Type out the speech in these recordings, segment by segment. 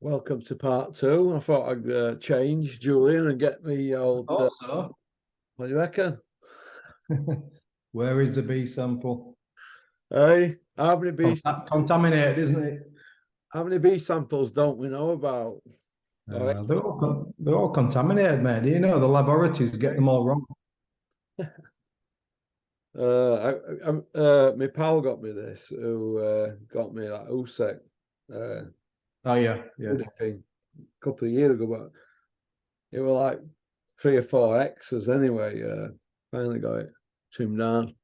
Welcome to part two. I thought I'd change Julian and get me old. Thought so. What do you reckon? Where is the B sample? Hey, how many Contaminated, isn't it? B samples don't we know about? They're all contaminated, mate. You know the laboratories get them all wrong. My pal got me this. Who got me that USEC Oh yeah, yeah. thing a couple of years ago, but it was like 3 or 4 X's anyway. Finally got it trimmed down,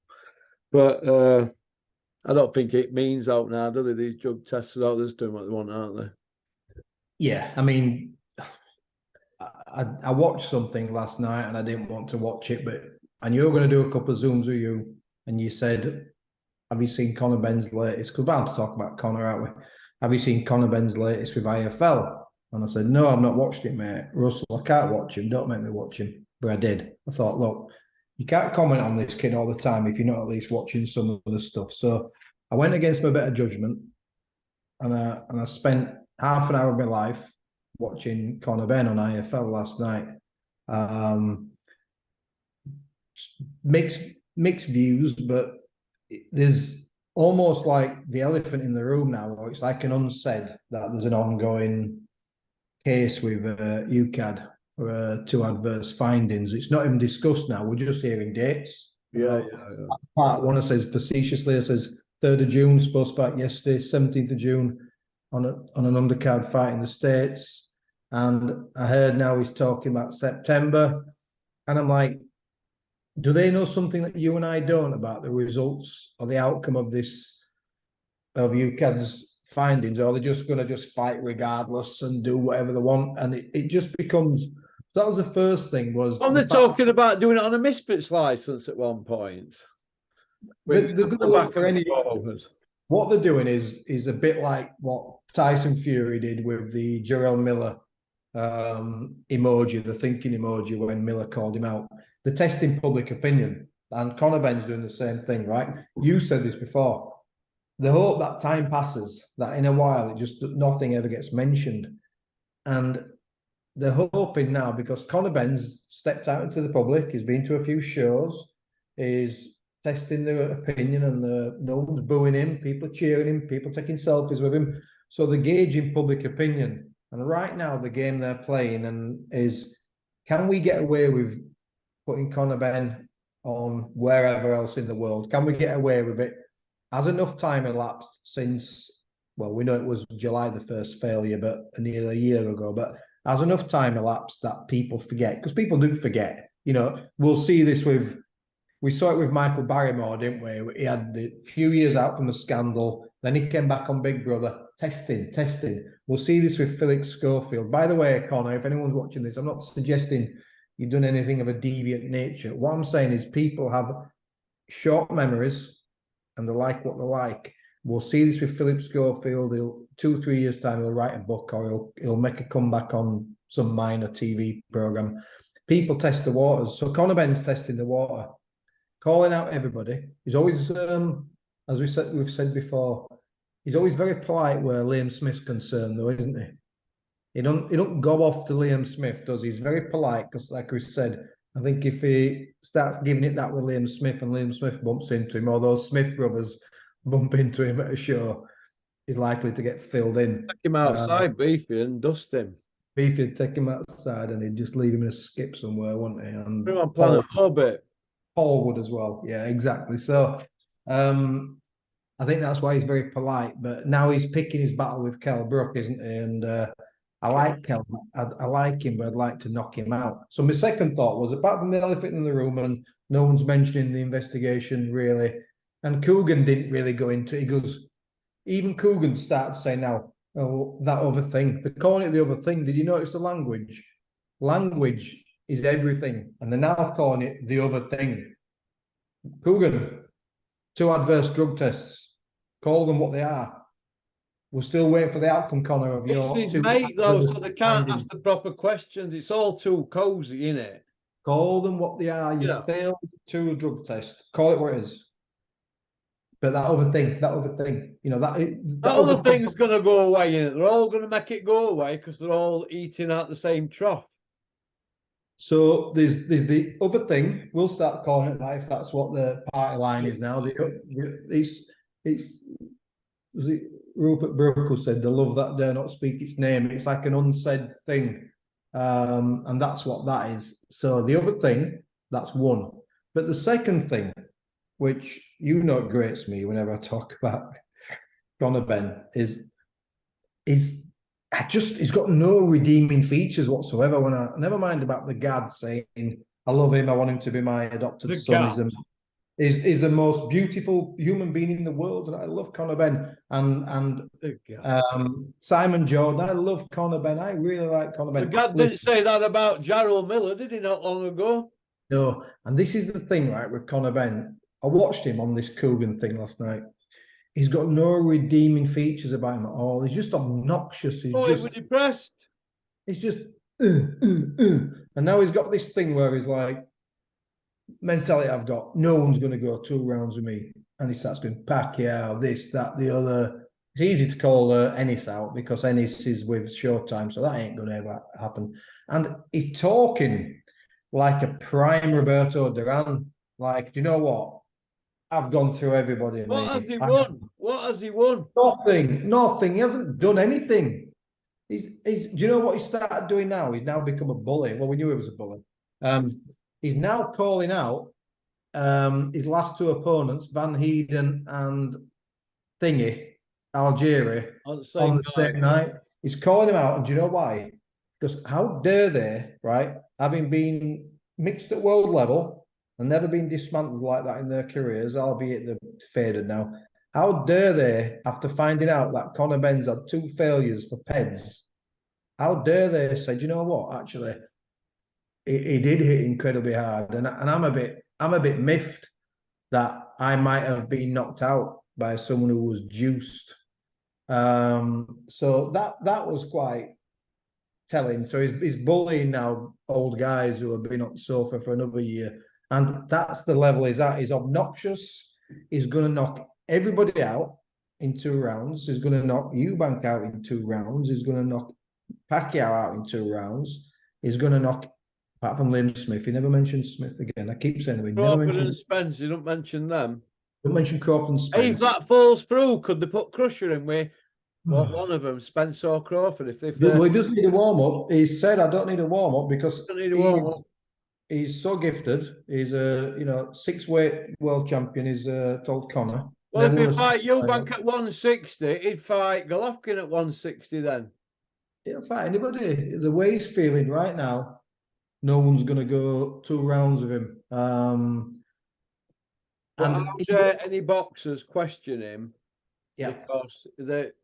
but I don't think it means out now, do they? These drug testers out there doing what they want, aren't they? Yeah, I mean, I watched something last night and I didn't want to watch it, but and you were going to do a couple of Zooms with you, and you said, "Have you seen Conor Benn's latest?" Because we're bound to talk about Conor, aren't we? Have you seen Conor Benn's latest with IFL? And I said, "No, I've not watched it, mate. Russell, I can't watch him. Don't make me watch him." But I did. I thought, look, you can't comment on this kid all the time if you're not at least watching some of the stuff. So I went against my better judgment, and I spent half an hour of my life watching Conor Benn on IFL last night. Mixed views, but there's almost like the elephant in the room now, or it's like an unsaid that there's an ongoing case with UCAD for 2 adverse findings. It's not even discussed now. We're just hearing dates. Yeah. Part one says facetiously, it says 3rd of June, supposed to fight yesterday, 17th of June on an undercard fight in the States. And I heard now he's talking about September. And I'm like, do they know something that you and I don't about the results or the outcome of this, of UCAD's findings? Or are they just going to just fight regardless and do whatever they want? And it just becomes, that was the first thing was. And they're talking about doing it on a Misfits license at one point. They're going to look for any. What they're doing is a bit like what Tyson Fury did with the Jarrell Miller emoji, the thinking emoji when Miller called him out. They're testing public opinion, and Conor Benn's doing the same thing, right? You said this before. They hope that time passes, that in a while it just nothing ever gets mentioned, and they're hoping now because Conor Benn's stepped out into the public, he's been to a few shows, he's testing their opinion, and no one's booing him, people cheering him, people taking selfies with him. So they're gauging public opinion. And right now, the game they're playing is, can we get away with putting Conor Benn on wherever else in the world? Can we get away with it? Has enough time elapsed since, well, we know it was July the first failure, but nearly a year ago, but has enough time elapsed that people forget? Because people do forget. You know, we'll see this with, we saw it with Michael Barrymore, didn't we? He had the few years out from the scandal. Then he came back on Big Brother, testing. We'll see this with Philip Schofield. By the way, Conor, if anyone's watching this, I'm not suggesting you've done anything of a deviant nature. What I'm saying is people have short memories and they like what they like. We'll see this with Philip Schofield. He'll 2-3 years' time, he'll write a book or he'll make a comeback on some minor TV program. People test the waters. So Conor Benn's testing the water, calling out everybody. He's always, as we've said before, he's always very polite where Liam Smith's concerned, though, isn't he? He don't go off to Liam Smith, does he? He's very polite because, like we said, I think if he starts giving it that with Liam Smith and Liam Smith bumps into him, or those Smith brothers bump into him at a show, he's likely to get filled in. Take him outside, Beefy, and dust him. Beefy would take him outside and he'd just leave him in a skip somewhere, wouldn't he? And on Planet Orbit. Paul would as well. Yeah, exactly. So I think that's why he's very polite. But now he's picking his battle with Kell Brook, isn't he? And I like Kell. I like him, but I'd like to knock him out. So my second thought was, apart from the elephant in the room, and no one's mentioning the investigation really, and Coogan didn't really go into it. He goes, even Coogan started saying now, oh, that other thing. They're calling it the other thing. Did you notice the language? Language is everything, and they're now calling it the other thing. Coogan, 2 adverse drug tests. Call them what they are. We're still waiting for the outcome, Conor, of your. It's his mate, though, so they can't ask the proper questions. It's all too cozy, isn't it? Call them what they are. You failed 2 drug tests. Call it what it is. But that other thing, that other thing's going to go away, innit? They're all going to make it go away because they're all eating out the same trough. So there's the other thing. We'll start calling it that if that's what the party line is now. It's was it Rupert Brooke who said the love that dare not speak its name. It's like an unsaid thing, and that's what that is. So the other thing, that's one. But the second thing, which it grates me whenever I talk about Conor Benn, is he's got no redeeming features whatsoever. Never mind about the Gad saying I love him, I want him to be my adopted son. He's the most beautiful human being in the world, and I love Conor Benn. And Simon Jordan, I love Conor Benn. I really like Conor Benn. The Gad didn't say that about Jarrell Miller, did he? Not long ago. No, and this is the thing, right? With Conor Benn, I watched him on this Coogan thing last night. He's got no redeeming features about him at all. He's just obnoxious. He's depressed. He's just, and now he's got this thing where he's like, mentality I've got, no one's going to go 2 rounds with me. And he starts going, Pacquiao, this, that, the other. It's easy to call Ennis out because Ennis is with Showtime, so that ain't going to ever happen. And he's talking like a prime Roberto Duran. Like, do you know what? I've gone through everybody. What has he won? What has he won? Nothing. He hasn't done anything. Do you know what he started doing now? He's now become a bully. Well, we knew he was a bully. He's now calling out his last 2 opponents, Van Heeden and Algeria, on the same night. He's calling him out, and do you know why? Because how dare they, right, having been mixed at world level and never been dismantled like that in their careers, albeit they're faded now. How dare they, after finding out that Conor Benn's had 2 failures for PEDs, how dare they say, do you know what, actually, he did hit incredibly hard. And I'm a bit miffed that I might have been knocked out by someone who was juiced. So that was quite telling. So he's bullying now old guys who have been on the sofa for another year. And that's the level he's at. He's obnoxious. He's going to knock everybody out in 2 rounds. He's going to knock Eubank out in 2 rounds. He's going to knock Pacquiao out in 2 rounds. He's going to knock, apart from Liam Smith, he never mentioned Smith again. I keep saying it. Crawford and Spence, you don't mention them. Don't mention Crawford and Spence. If that falls through, could they put Krusher in with one of them, Spence or Crawford? Well, he does need a warm-up. He said, I don't need a warm-up because he's so gifted. He's a 6-weight world champion. He's told Conor. Well, if he fight Eubank at 160, he'd fight Golovkin at 160 then. He'll fight anybody. The way he's feeling right now, no one's going to go 2 rounds with him. And how dare any boxers question him? Yeah, because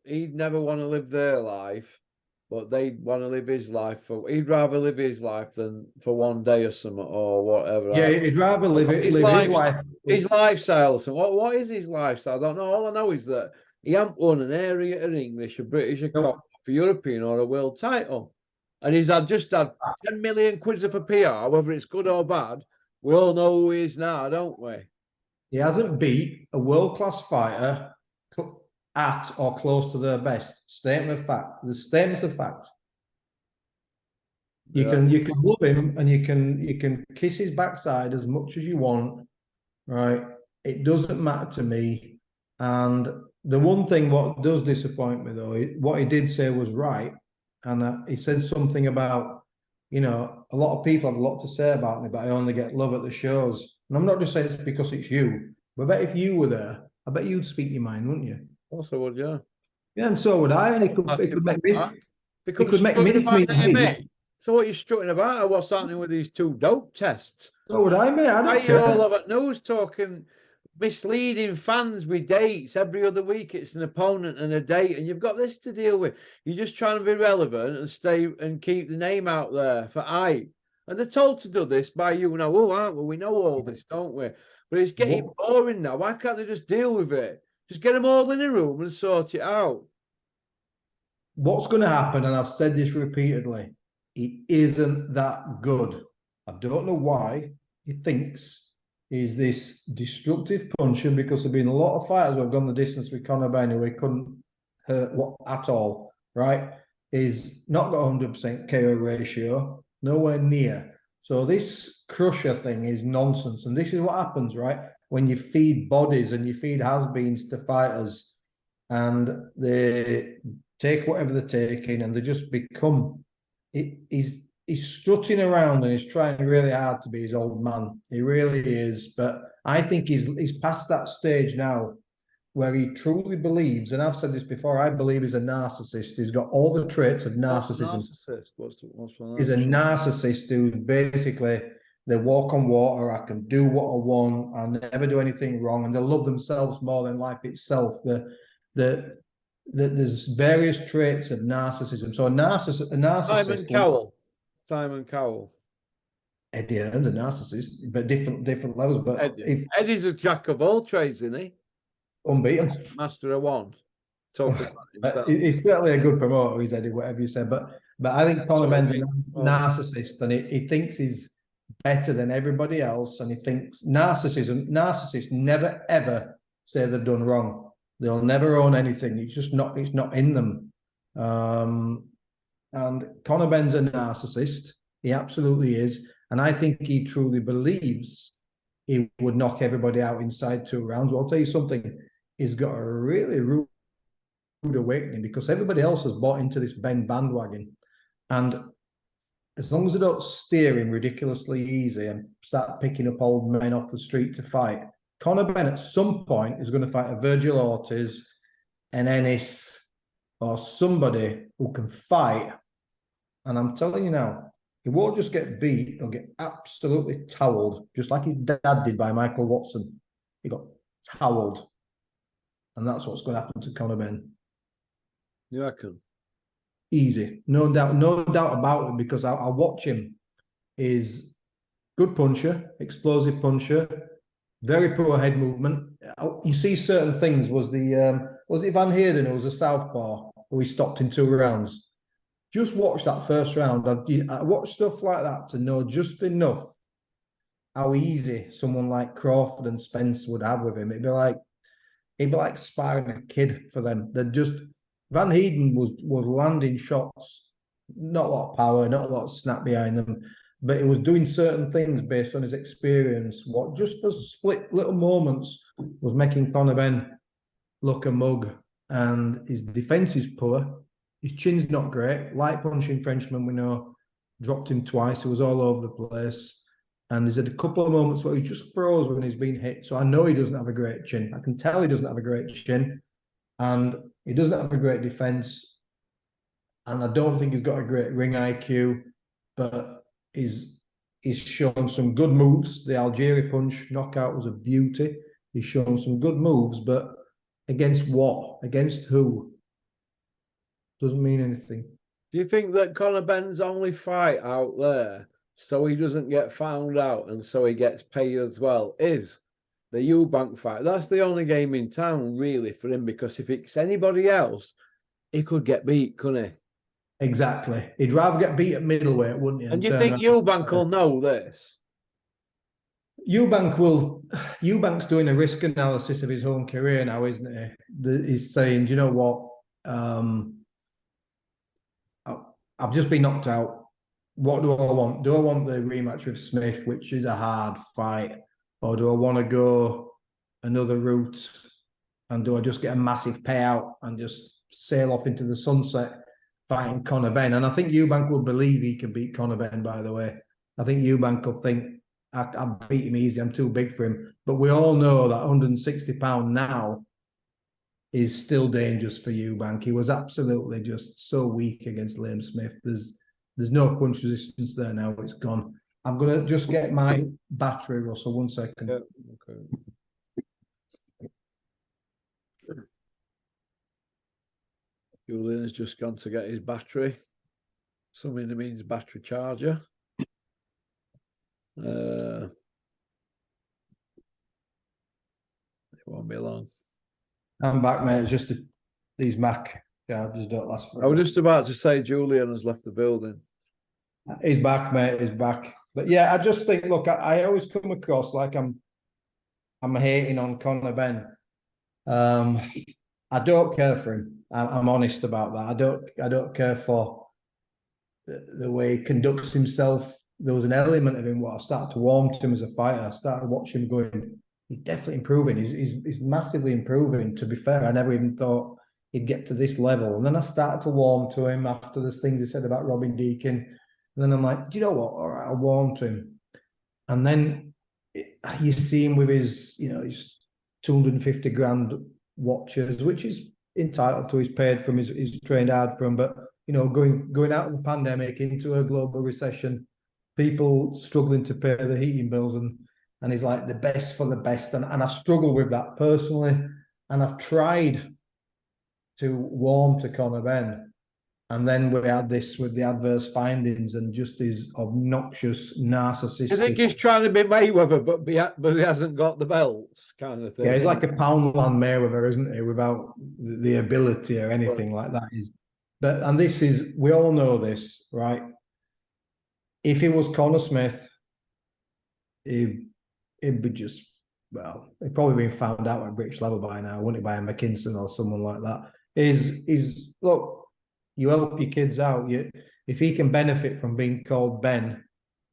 he'd never want to live their life, but they'd want to live his life. He'd rather live his life than for 1 day or something or whatever. Yeah, he'd rather live his life. His lifestyle. So what is his lifestyle? I don't know. All I know is that he hasn't won an area in English, a British, a for European or a world title. And he's just had 10 million quid for PR, whether it's good or bad. We all know who he is now, don't we? He hasn't beat a world-class fighter at or close to their best. Statement of fact. The statements of fact. You can love him and you can kiss his backside as much as you want, right? It doesn't matter to me. And the one thing what does disappoint me though, what he did say was right, and he said something about, a lot of people have a lot to say about me, but I only get love at the shows. And I'm not just saying it's because it's you, but I bet if you were there, I bet you'd speak your mind, wouldn't you? Also would, yeah. Yeah, and so would I. And it could make minutes mean me. So what are you strutting about? What's happening with these 2 dope tests? So would I, mate. I don't care. Why are you all over news talking, misleading fans with dates? Every other week it's an opponent and a date, and you've got this to deal with. You're just trying to be relevant and stay and keep the name out there for hype. And they're told to do this by you now, aren't we? We know all this, don't we? But it's getting boring now. Why can't they just deal with it? Just get them all in a room and sort it out. What's going to happen, and I've said this repeatedly, he isn't that good. I don't know why he thinks is this destructive puncher, because there've been a lot of fighters who have gone the distance with Conor Benn who he couldn't hurt at all, right? He's not got 100% KO ratio, nowhere near. So this Krusher thing is nonsense. And this is what happens, right? When you feed bodies and you feed has-beens to fighters and they take whatever they're taking and they just become... He's strutting around and he's trying really hard to be his old man. He really is. But I think he's past that stage now where he truly believes, and I've said this before, I believe he's a narcissist. He's got all the traits of narcissism. What's He's a narcissist who's basically, they walk on water, I can do what I want, I never do anything wrong, and they love themselves more than life itself. There's various traits of narcissism. So a narcissist... Simon Cowell. Eddie Hearn's a narcissist, but different levels. But Eddie's a jack of all trades, isn't he? Unbeaten. Master of one. He's certainly a good promoter, he's Eddie, whatever you say. But I think Conor Benn's a narcissist, and he thinks he's better than everybody else, and he thinks narcissists never ever say they've done wrong. They'll never own anything. It's not in them. And Conor Benn's a narcissist. He absolutely is. And I think he truly believes he would knock everybody out inside 2 rounds. Well, I'll tell you something. He's got a really rude awakening, because everybody else has bought into this Benn bandwagon. And as long as they don't steer him ridiculously easy and start picking up old men off the street to fight, Conor Benn at some point is going to fight a Virgil Ortiz, an Ennis, or somebody who can fight. And I'm telling you now, he won't just get beat, he'll get absolutely towelled, just like his dad did by Michael Watson. He got towelled. And that's what's going to happen to Conor Benn. You reckon? Easy. No doubt about it, because I watch him. He's good puncher, explosive puncher, very poor head movement. You see certain things. Was it Van Heerden who was a southpaw who he stopped in 2 rounds? Just watch that first round. I watch stuff like that to know just enough how easy someone like Crawford and Spence would have with him. It'd be like sparring a kid for them. Van Heerden was landing shots, not a lot of power, not a lot of snap behind them, but he was doing certain things based on his experience. What just for split little moments was making Conor Benn look a mug, and his defense is poor. His chin's not great. Light punching Frenchman, we know, dropped him twice. He was all over the place. And there's had a couple of moments where he just froze when he's been hit. So I know he doesn't have a great chin. I can tell he doesn't have a great chin. And he doesn't have a great defense. And I don't think he's got a great ring IQ. But he's shown some good moves. The Algeria punch knockout was a beauty. He's shown some good moves. But against what? Against who? Doesn't mean anything. Do you think that Conor Benn's only fight out there, so he doesn't get found out and so he gets paid as well, is the Eubank fight? That's the only game in town, really, for him, because if it's anybody else, he could get beat, couldn't he? Exactly. He'd rather get beat at middleweight, wouldn't he? And you think Eubank will know this? Eubank's doing a risk analysis of his own career now, isn't he? He's saying, do you know what? I've just been knocked out. What do I want? Do I want the rematch with Smith, which is a hard fight? Or do I want to go another route? And do I just get a massive payout and just sail off into the sunset fighting Conor Benn? And I think Eubank will believe he can beat Conor Benn, by the way. I think Eubank will think, I'll beat him easy, I'm too big for him. But we all know that 160 pound now is still dangerous for Eubank. He was absolutely just so weak against Liam Smith. There's no punch resistance there now. It's gone. I'm going to just get my battery, Russell. 1 second. Yeah, okay. Julian has just gone to get his battery. Something that means battery charger. It won't be long. I'm back, mate. It's just these Mac chargers don't last forever. I was just about to say Julian has left the building. He's back, mate. He's back. But yeah, I just think, look, I always come across like I'm I'm hating on Conor Benn. I don't care for him. I'm honest about that. I don't care for the way he conducts himself. There was an element of him where I started to warm to him as a fighter. I started watching him going, he's definitely improving. He's massively improving. To be fair, I never even thought he'd get to this level. And then I started to warm to him after the things he said about Robin Deakin. And then I'm like, do you know what? All right, I'll warm to him. And then you see him with his, his 250 grand watches, which is entitled to. He's paid from, he's trained hard from. But going out of the pandemic into a global recession, people struggling to pay the heating bills, and he's like the best for the best. And I struggle with that personally. And I've tried to warm to Conor Benn. And then we had this with the adverse findings and just his obnoxious, narcissistic. I think he's trying to be Mayweather, but he hasn't got the belts, kind of thing. Yeah, he's like a Poundland Mayweather, isn't he? Without the ability or anything like that. And this is, we all know this, right? If he was Conor Smith, he'd be just, well, he'd probably been found out at British level by now, wouldn't he, by a McKinson or someone like that. Look, you help your kids out. If he can benefit from being called Ben,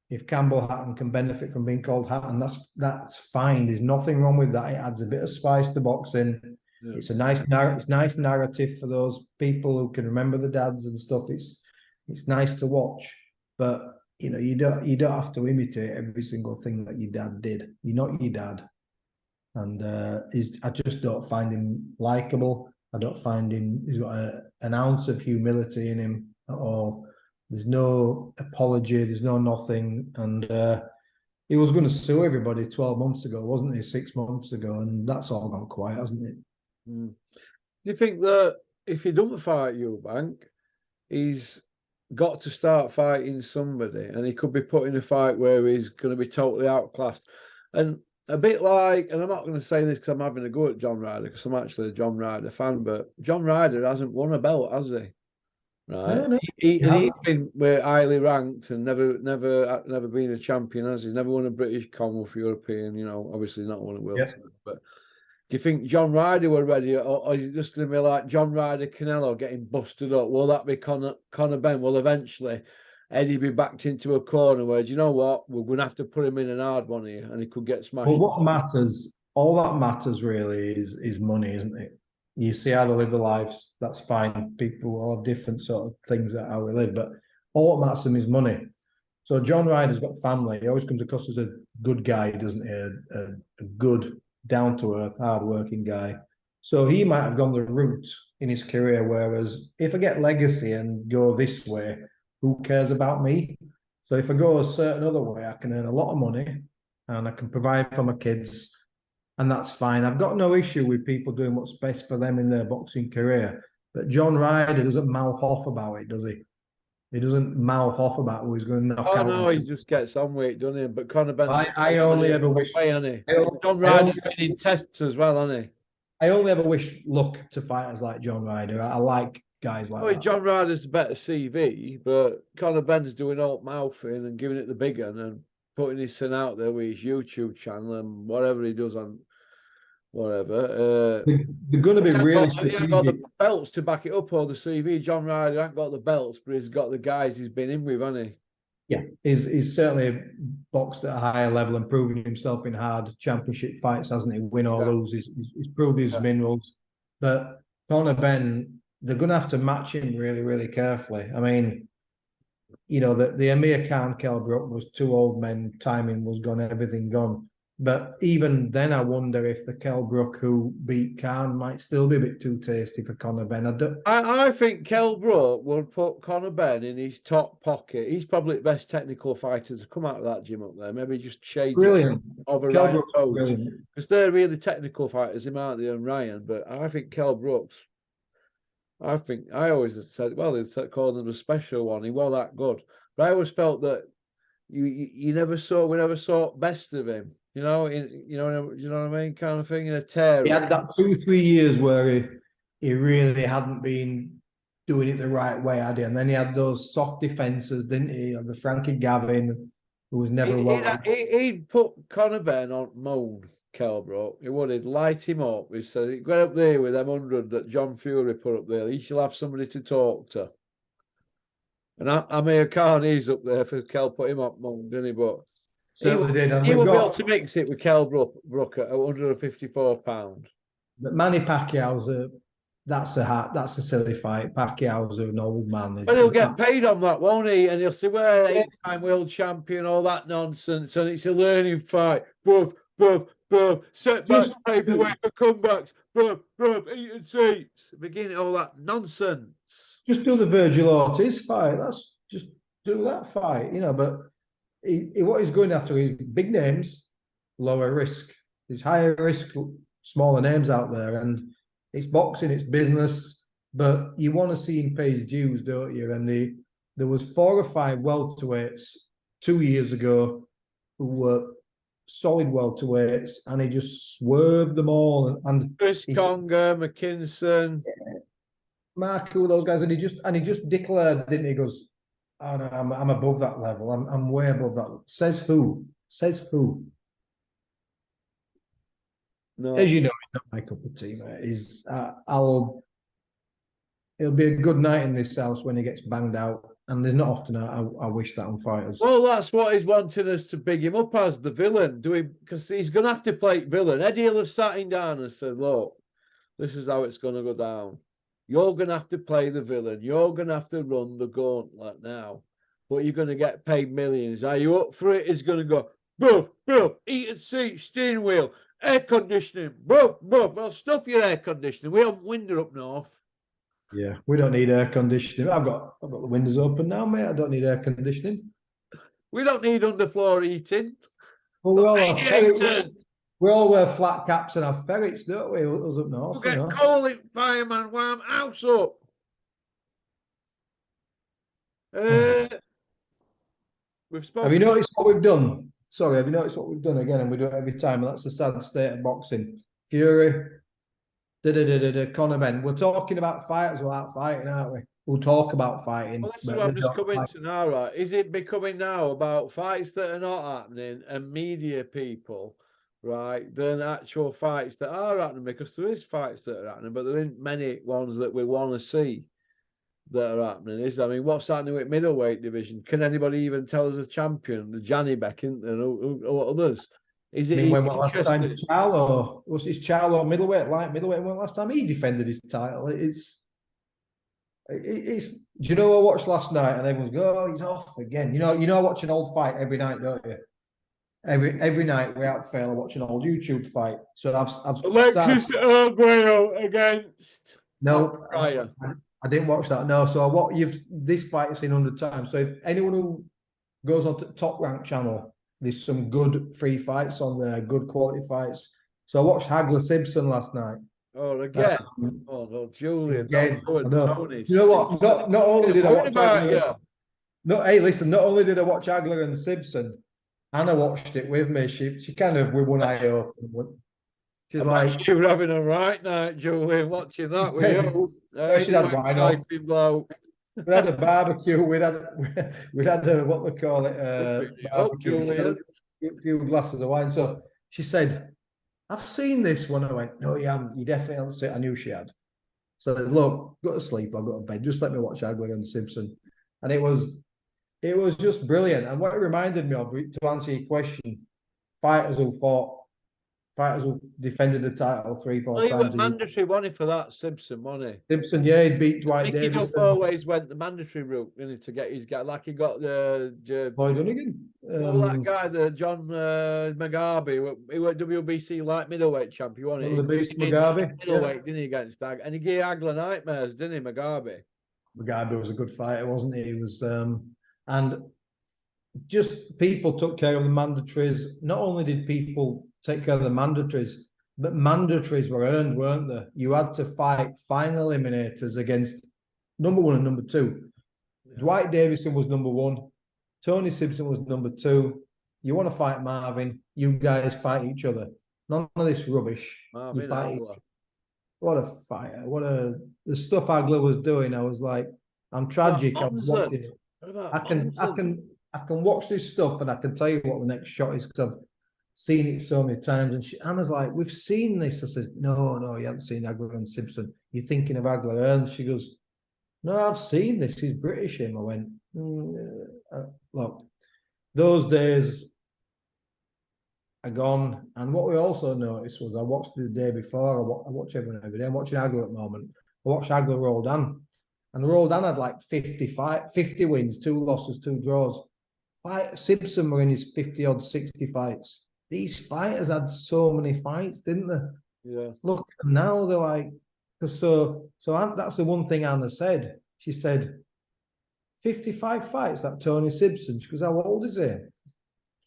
if Campbell Hatton can benefit from being called Hatton, that's fine. There's nothing wrong with that. It adds a bit of spice to boxing. Yeah. It's nice narrative for those people who can remember the dads and stuff. It's nice to watch, but you don't have to imitate every single thing that your dad did. You're not your dad, and I just don't find him likable. I don't find him. He's got an ounce of humility in him at all. There's no apology. There's no nothing. And he was going to sue everybody 12 months ago, wasn't he? 6 months ago, and that's all gone quiet, hasn't it? Do you think that if he doesn't fight Eubank, he's got to start fighting somebody, and he could be put in a fight where he's going to be totally outclassed? And a bit like, and I'm not going to say this because I'm having a go at John Ryder, because I'm actually a John Ryder fan, but John Ryder hasn't won a belt, has he? Right. No. He's been highly ranked and never been a champion, has he? Never won a British, Commonwealth, European, obviously not won a world title. But do you think John Ryder were ready, or is it just going to be like John Ryder, Canelo getting busted up? Will that be Conor Benn? Will eventually Eddie be backed into a corner where, do you know what, we're going to have to put him in an hard one here, and he could get smashed? Well, all that matters really is money, isn't it? You see how they live their lives, that's fine. People all have different sort of things at how we live, but all that matters to them is money. So John Ryder's got family. He always comes across as a good guy, doesn't he? A good, down-to-earth, hard-working guy. So he might have gone the route in his career, whereas if I get legacy and go this way, who cares about me? So if I go a certain other way, I can earn a lot of money and I can provide for my kids, and that's fine. I've got no issue with people doing what's best for them in their boxing career. But John Ryder doesn't mouth off about it, does he? He doesn't mouth off about who he's going to knock out. Oh, no, he just gets on with it, doesn't he? But Conor Benn... I only ever wish... John Ryder's been in tests as well, hasn't he? I only ever wish luck to fighters like John Ryder. I like guys like that. John Ryder's the better CV, but Conor Benn's doing all mouthing and giving it the big one and putting his son out there with his YouTube channel and whatever he does on... whatever. They're going to be really strategic. He ain't got the belts to back it up, or the CV. John Ryder ain't got the belts, but he's got the guys he's been in with, hasn't he? Yeah, he's certainly boxed at a higher level and proven himself in hard championship fights, hasn't he? Win or lose, he's proved his minerals. But Conor Benn, they're going to have to match him really, really carefully. I mean, the Amir Khan Kell Brook was two old men, timing was gone, everything gone. But even then, I wonder if the Kell Brook who beat Khan might still be a bit too tasty for Conor Benn. I think Kell Brook will put Conor Benn in his top pocket. He's probably the best technical fighter to come out of that gym up there. Maybe just shade over Ryan Toes, because they're really technical fighters, him, aren't they, and Ryan. But I think Kell Brook's... I always said, well, they called him a special one. He was that good. But I always felt that we never saw best of him. You know what I mean, kind of thing, in a tear. He had that 2-3 years where he really hadn't been doing it the right way, had he? And then he had those soft defences, didn't he? The Frankie Gavin, who was never He'd put Conor Benn on moan. Kell broke. He wanted light him up. He said, "Go up there with them 100 that John Fury put up there. He shall have somebody to talk to." And Amir Khan, he's up there for Kell put him up, didn't he? But certainly did. And he we've would be able got to mix it with Kell Brook at £154. but Manny Pacquiao's that's a silly fight. Pacquiao's an old man. But he'll get paid on that, won't he? And he'll say, "Well, 8-time world champion, all that nonsense, and it's a learning fight." Bruv, setbacks, pave the way for comebacks. Bruv, eating seats. Beginning all that nonsense. Just do the Virgil Ortiz fight. That's just do that fight, But what he's going after is big names, lower risk. There's higher risk, smaller names out there, and it's boxing, it's business. But you want to see him pay his dues, don't you? And there was 4 or 5 welterweights 2 years ago who were solid welterweights, and he just swerved them all. And Chris Conger, McKinson, Mark, all those guys, and he just declared, didn't he? He goes, "Oh no, I'm above that level. I'm way above that." Says who? No. As you know, it's not my cup of tea, mate. It'll be a good night in this house when he gets banged out. And there's not often I wish that on fighters. Well, that's what he's wanting us to big him up as, the villain. Because he's going to have to play villain. Eddie will have sat him down and said, "Look, this is how it's going to go down. You're going to have to play the villain. You're going to have to run the gauntlet now. But you're going to get paid millions. Are you up for it?" He's going to go, "Bruv, eat and seat, steering wheel, air conditioning. Bruv, well, stuff your air conditioning. We haven't window up north." Yeah, we don't need air conditioning. I've got the windows open now, mate. I don't need air conditioning. We don't need underfloor heating. Well, we all wear flat caps and have ferrets, don't we? Us up north. We'll get coal in fireman, warm house up. We've spoken. Have you noticed what we've done? Sorry, have you noticed what we've done again? And we do it every time. And that's the sad state of boxing. Fury. Conor Ben. We're talking about fighters without fighting, aren't we? We'll talk about fighting. Well, that's what I'm just coming to now, right? Is it becoming now about fights that are not happening and media people, right, than actual fights that are happening? Because there is fights that are happening, but there aren't many ones that we want to see that are happening. I mean, what's happening with middleweight division? Can anybody even tell us a champion? The Janny Beck, isn't there? Or others? Is it? When last time Charlo was his Charlo middleweight, light middleweight? When last time he defended his title? It's. Do you know what I watched last night? And everyone's go, "Oh, he's off again." You know, I watch an old fight every night, don't you? Every night without fail, I watch an old YouTube fight. So I've Alexis Arguello against. No, I didn't watch that. No, so this fight I've seen 100 times. So if anyone who goes on to Top Rank channel, there's some good free fights on there, good quality fights. So I watched Hagler Simpson last night. Oh, again. Oh no, Julian. Again, you know what? Not only did I watch Hagler, hey, listen, not only did I watch Hagler and Simpson, Anna watched it with me. She kind of with one eye open. She's like, "You were having a right night, Julian, watching that with you." She had wine on. We had a barbecue. We had a, what they call it, barbecue. A few glasses of wine. So she said, "I've seen this one." I went, "No, you haven't. You definitely haven't seen it." I knew she had. So I said, "Look, go to sleep. I'll go to bed. Just let me watch Hagler and Simpson." And it was just brilliant. And what it reminded me of, to answer your question, fighters who defended the title 3-4 times. He went mandatory, wasn't he, for that, Simpson, wasn't he? Simpson, yeah, he beat Dwight Davis. He always went the mandatory route, didn't he, to get his guy, like he got the Boy Dunnigan. That guy, the John Mugabe, he went WBC light middleweight champion, wasn't he? The beast Mugabe. Middleweight, didn't he, against Dag? And he gave Hagler nightmares, didn't he, Mugabe? Mugabe was a good fighter, wasn't he? He was, and just people took care of the mandatories. Not only did people take care of the mandatories, but mandatories were earned, weren't they? You had to fight final eliminators against number 1 and number 2. Yeah. Dwight Davison was number 1. Tony Simpson was number 2. You want to fight Marvin, you guys fight each other. None of this rubbish. Marvin, what a fighter. The stuff Hagler was doing, I was like, I'm tragic. I'm watching it. I can watch this stuff and I can tell you what the next shot is, because I've seen it so many times. And Anna's like, we've seen this. I said, no, you haven't seen Hagler and Simpson. You're thinking of Hagler. And she goes, no, I've seen this. He's British, him. I went, look, those days are gone. And what we also noticed was I watched the day before. I watch everyone every day. I'm watching Hagler at the moment. I watched Hagler Roldan. And Roldan had like 50 wins, 2 losses, 2 draws. Simpson were in his 50-odd, 60 fights. These fighters had so many fights, didn't they? Yeah. Look, now they're like, so that's the one thing Anna said. She said, 55 fights, that Tony Simpson. She goes, how old is he?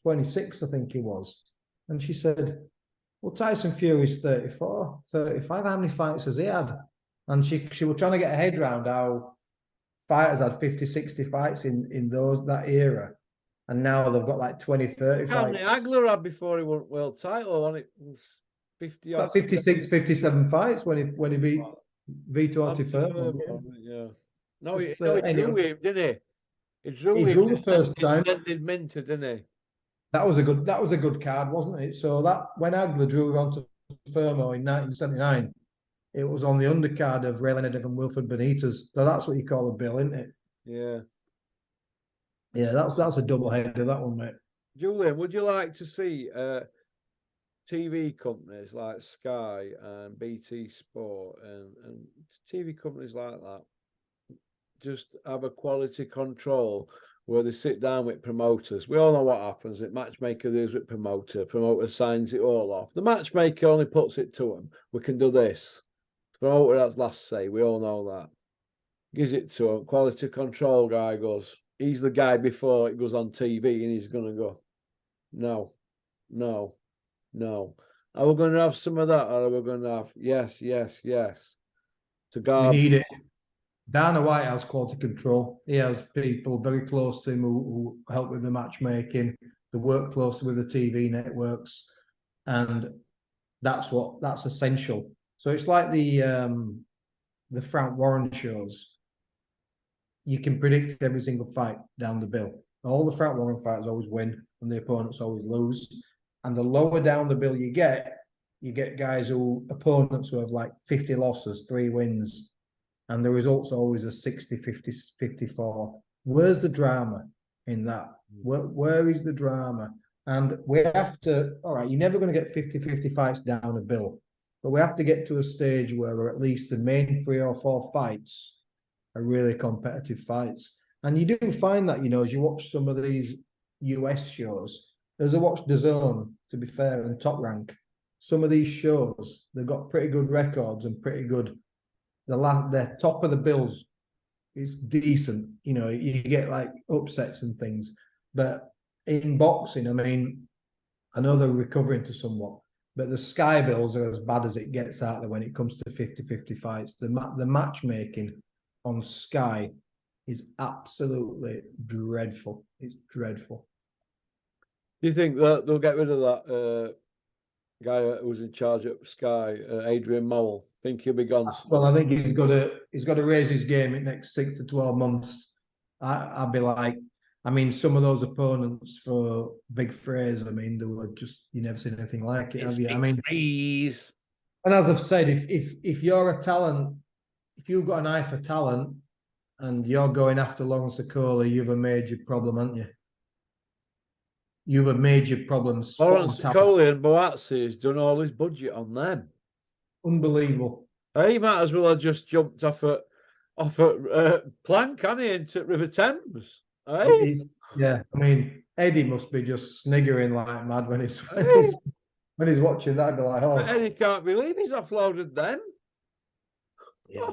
26, I think he was. And she said, well, Tyson Fury's 34, 35. How many fights has he had? And she was trying to get her head around how fighters had 50, 60 fights in that era. And now they've got like 20, 30 How many fights. Hagler had before he won world title? On it was 50 About 56, 57 fights when he beat Vito Antifermo. Yeah. No, he anyway, drew him, didn't he? He drew he him the first time. Did Minter, didn't he? That was a good card, wasn't it? So that when Hagler drew onto Fermo in 1979, it was on the undercard of Ray Leonard and Wilfred Benitez. So that's what you call a bill, isn't it? Yeah. Yeah, that's a double header, that one, mate. Julian, would you like to see TV companies like Sky and BT Sport and TV companies like that just have a quality control where they sit down with promoters? We all know what happens. It matchmaker deals with promoter signs it all off. The matchmaker only puts it to them. We can do this. The promoter has last say. We all know that. Gives it to him. Quality control guy goes, he's the guy before it goes on TV, and he's going to go, no. Are we going to have some of that, or are we going to have yes? To We need it. Dana White has quality control. He has people very close to him who help with the matchmaking. They work closely with the TV networks, and that's essential. So it's like the Frank Warren shows. You can predict every single fight down the bill. All the Frank Warren fighters always win, and the opponents always lose. And the lower down the bill you get opponents who have like 50 losses, 3 wins, and the result's always a 60, 50, 54. Where's the drama in that? Where is the drama? And we have to, all right, you're never going to get 50-50 fights down a bill, but we have to get to a stage where at least the main 3 or 4 fights are really competitive fights. And you do find that, as you watch some of these US shows, as I watched DAZN, to be fair, and Top Rank, some of these shows, they've got pretty good records and pretty good. Their top of the bills is decent. You get like upsets and things. But in boxing, I mean, I know they're recovering to somewhat, but the Sky bills are as bad as it gets out there when it comes to 50-50 fights. The matchmaking on Sky is absolutely dreadful. It's dreadful. Do you think that they'll get rid of that guy who was in charge at Sky, Adrian Mowell? Think he'll be gone soon? Well, I think he's got to raise his game in the next 6 to 12 months. I'd be like, I mean, some of those opponents for Big Fraser, I mean, they were just, you never seen anything like it, have you? I mean, freeze. And as I've said, if you're a talent, if you've got an eye for talent and you're going after Lawrence Okolie, you've a major problem, haven't you? You've a major problem. Lawrence Okolie and Boazzi has done all his budget on them. Unbelievable. He might as well have just jumped off at Plank, hadn't he, into River Thames? Yeah, I mean, Eddie must be just sniggering like mad when he's watching that. I'd be like, oh, but Eddie can't believe he's offloaded them. Yeah.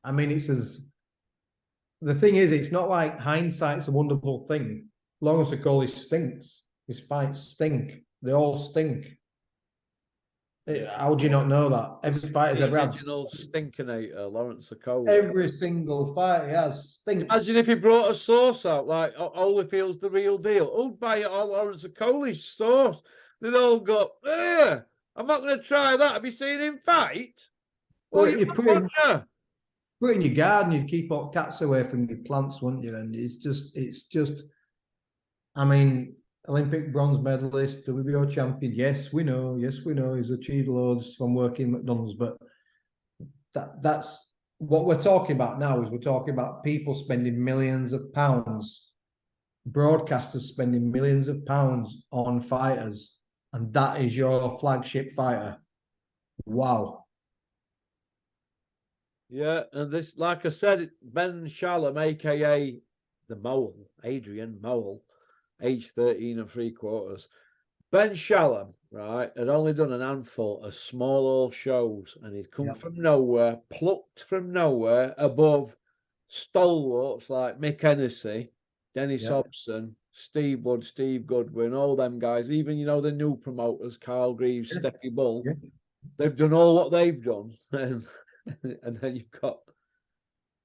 I mean, the thing is, it's not like hindsight's a wonderful thing. Lawrence Okolie stinks. His fights stink. They all stink. How do you not know that? Every fighter's ever had. Original stinkinator, Lawrence Okolie. Every single fight he has stinks. Imagine if he brought a sauce out like Holyfield's the real deal. Who'd buy it all Lawrence Okolie's sauce? They'd all go, I'm not going to try that. Have you seen him fight? Well, you put it in your garden, you'd keep all cats away from your plants, wouldn't you? And it's just, I mean, Olympic bronze medalist, WBO champion. Yes, we know. Yes, we know. He's achieved loads from working at McDonald's, but that's what we're talking about now. Is we're talking about people spending millions of pounds, broadcasters spending millions of pounds on fighters, and that is your flagship fighter. Wow. Yeah, and this, like I said, Ben Shalom, aka the Mole, Adrian Mole, age 13 and 3/4. Ben Shalom, right, had only done an handful of small old shows, and he'd come from nowhere, plucked from nowhere, above stalwarts like Mick Hennessy, Dennis Hobson, Steve Wood, Steve Goodwin, all them guys, even, you know, the new promoters, Carl Greaves, Steppy Bull, they've done all what they've done. And then you've got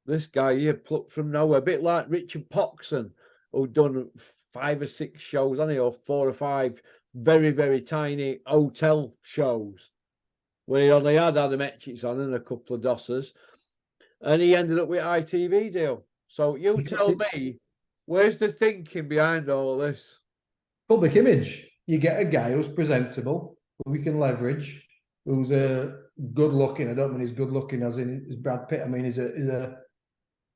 this guy here plucked from nowhere, a bit like Richard Poxon, who'd done 5 or 6 shows, on it, or 4 or 5 very, very tiny hotel shows where he only had Adam Etchits on and a couple of dossers, and he ended up with ITV deal. So you tell me, where's the thinking behind all this? Public image. You get a guy who's presentable, who we can leverage, who's a good looking. I don't mean he's good looking as in is Brad Pitt. I mean he's a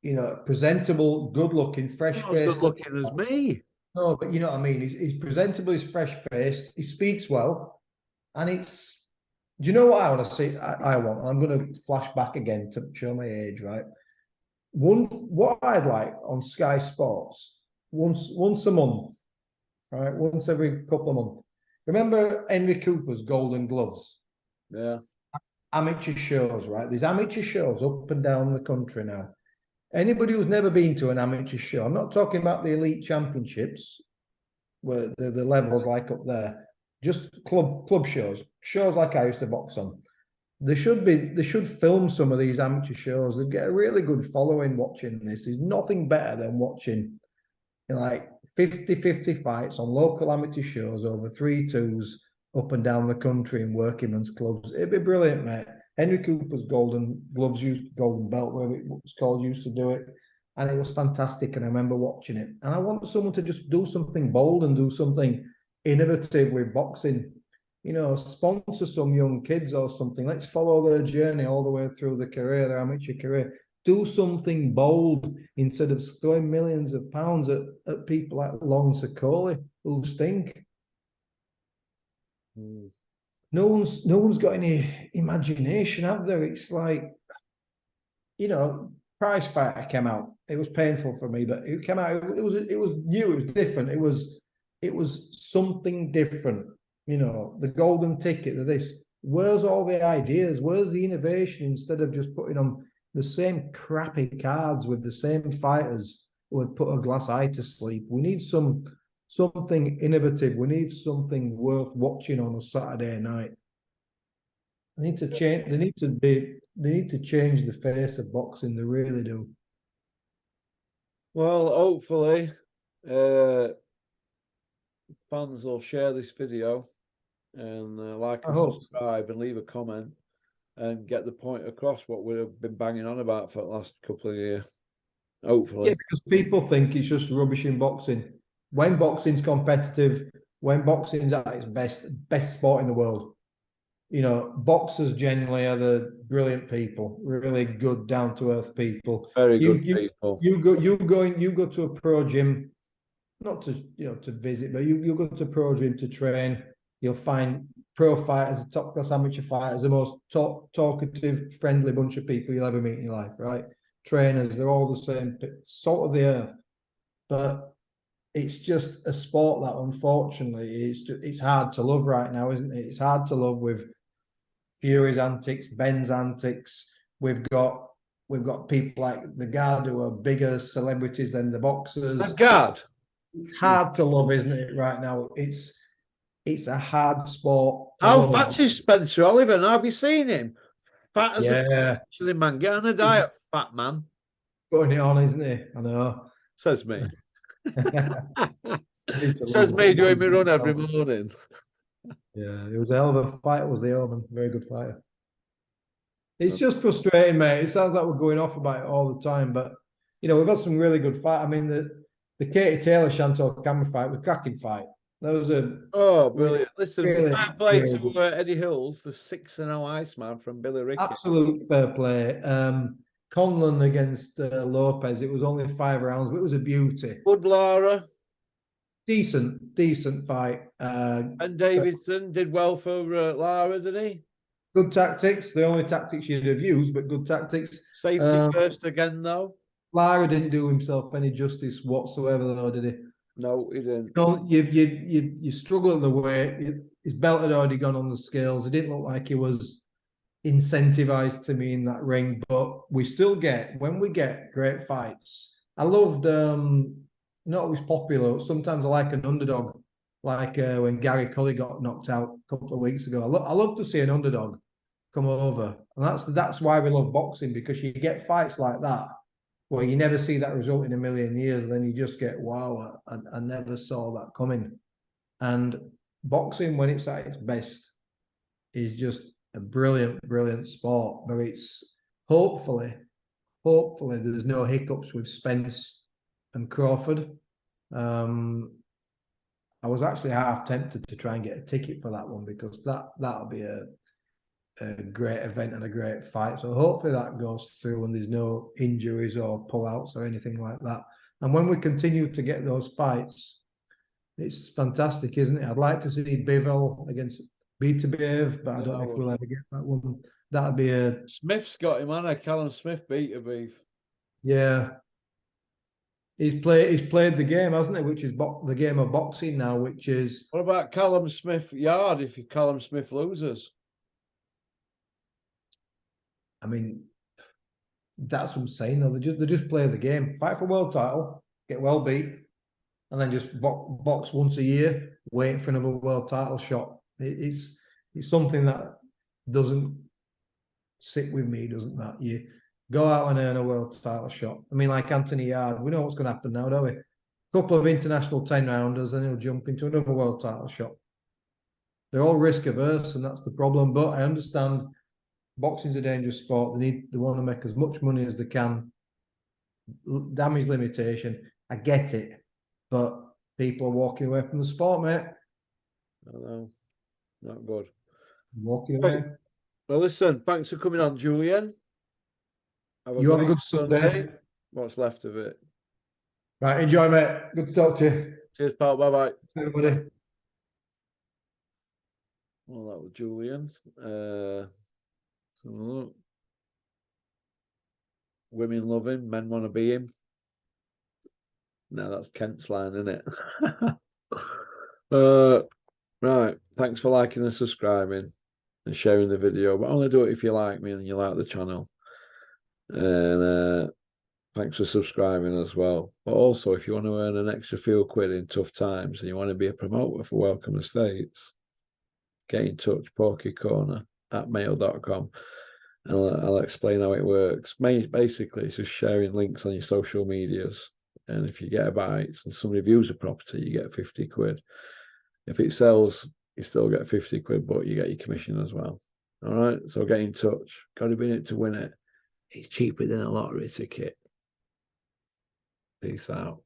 you know, presentable, good looking, fresh faced. Good looking as me. No, but you know what I mean. He's presentable. He's fresh faced. He speaks well, and it's. Do you know what I want to see? I want. I'm going to flash back again to show my age, right? What I'd like on Sky Sports once a month, right? Once every couple of months. Remember Henry Cooper's Golden Gloves? Yeah. Amateur shows, right? There's amateur shows up and down the country now. Anybody who's never been to an amateur show, I'm not talking about the elite championships, where the levels like up there, just club shows like I used to box on. They should film some of these amateur shows. They'd get a really good following watching this. There's nothing better than watching, you know, like 50-50 fights on local amateur shows over 3-2s up and down the country in working men's clubs. It'd be brilliant, mate. Henry Cooper's Golden Gloves, Golden Belt, whatever it was called, used to do it. And it was fantastic. And I remember watching it. And I want someone to just do something bold and do something innovative with boxing. You know, sponsor some young kids or something. Let's follow their journey all the way through the career, their amateur career. Do something bold instead of throwing millions of pounds at people like Lawrence Okoli who stink. No one's got any imagination, have there? It's like, you know, prize fighter came out. It was painful for me, but it came out. It was new. It was different. It was something different. You know, the golden ticket of this. Where's all the ideas? Where's the innovation? Instead of just putting on the same crappy cards with the same fighters who would put a glass eye to sleep. We need something innovative. We need something worth watching on a Saturday night. They need to change. They need to change the face of boxing. They really do. Well, hopefully, fans will share this video and like and subscribe and leave a comment and get the point across what we've been banging on about for the last couple of years. Hopefully, yeah, because people think it's just rubbish in boxing. When boxing's competitive, when boxing's at its best sport in the world, you know, boxers generally are the brilliant people, really good, down to earth people. Very good people. You go to a pro gym, not to visit, but you go to a pro gym to train. You'll find pro fighters, top class amateur fighters, the most talkative, friendly bunch of people you'll ever meet in your life, right? Trainers, they're all the same, salt of the earth. But it's just a sport that, unfortunately, it's hard to love right now, isn't it? It's hard to love with Fury's antics, Ben's antics. We've got people like the Guard who are bigger celebrities than the boxers. The Guard. It's hard to love, isn't it? Right now, it's a hard sport. How fat is Spencer Oliver? Now, have you seen him? Fat as a man. Get on a diet, fat man. Putting it on, isn't he? I know. Says me. Says me doing my run every morning. Yeah, it was a hell of a fight. Was the Omen? Very good fighter. It's just frustrating, mate. It sounds like we're going off about it all the time, but you know, we've had some really good fight. I mean, the Katie Taylor Chantal Cameron fight was a cracking fight. That was a brilliant. Listen, really, fair play really to Eddie Hills, the 6-0 Iceman from Billy Ricketts. absolute fair play. Conlon against Lopez, it was only 5 rounds, but it was a beauty. Good Lara. Decent fight. And Davidson did well for Lara, didn't he? Good tactics. The only tactics you'd have used, but good tactics. Safety first again, though. Lara didn't do himself any justice whatsoever, though, did he? No, he didn't. No, you struggle at the weight. His belt had already gone on the scales. It didn't look like he was incentivized to me in that ring, but we still get, when we get great fights. I loved, not always popular, sometimes I like an underdog, like when Gary Cully got knocked out a couple of weeks ago. I love to see an underdog come over, and that's why we love boxing, because you get fights like that where you never see that result in a million years, and then you just get, wow, I never saw that coming. And boxing, when it's at its best, is just a brilliant sport. But it's hopefully there's no hiccups with Spence and Crawford. I was actually half tempted to try and get a ticket for that one, because that'll be a great event and a great fight. So hopefully that goes through and there's no injuries or pullouts or anything like that. And when we continue to get those fights, it's fantastic, isn't it? I'd like to see Bivol against Beterbiev, but I don't know if we'll ever get that one. That'd be a... Smith's got him, hasn't he? Callum Smith Beterbiev. Yeah. He's played the game, hasn't he? Which is the game of boxing now, which is... What about Callum Smith Yard if Callum Smith loses? I mean, that's what I'm saying. Though they just play the game, fight for world title, get well beat, and then just box once a year, wait for another world title shot. It's something that doesn't sit with me, doesn't that? You go out and earn a world title shot. I mean, like Anthony Yard, we know what's going to happen now, don't we? A couple of international 10-rounders, and he'll jump into another world title shot. They're all risk averse, and that's the problem. But I understand boxing's a dangerous sport. They want to make as much money as they can. Damage limitation. I get it, but people are walking away from the sport, mate. I know, not good. Walking away. Well, listen, thanks for coming on, Julian. You have a good Sunday. What's left of it. Right, enjoy, mate. Good to talk to you. Cheers, pal. Bye-bye. Everybody. Well, that was Julian. Women love him, men want to be him. No, that's Kent's line, isn't it? Right. Thanks for liking and subscribing and sharing the video. But only do it if you like me and you like the channel. And thanks for subscribing as well. But also, if you want to earn an extra few quid in tough times and you want to be a promoter for Welcome Estates, get in touch, porkycorner@mail.com. And I'll explain how it works. Basically, it's just sharing links on your social medias. And if you get a bite and somebody views a property, you get 50 quid. If it sells, you still get 50 quid, but you get your commission as well. All right, so get in touch. Got to be in it to win it. It's cheaper than a lottery ticket. Peace out.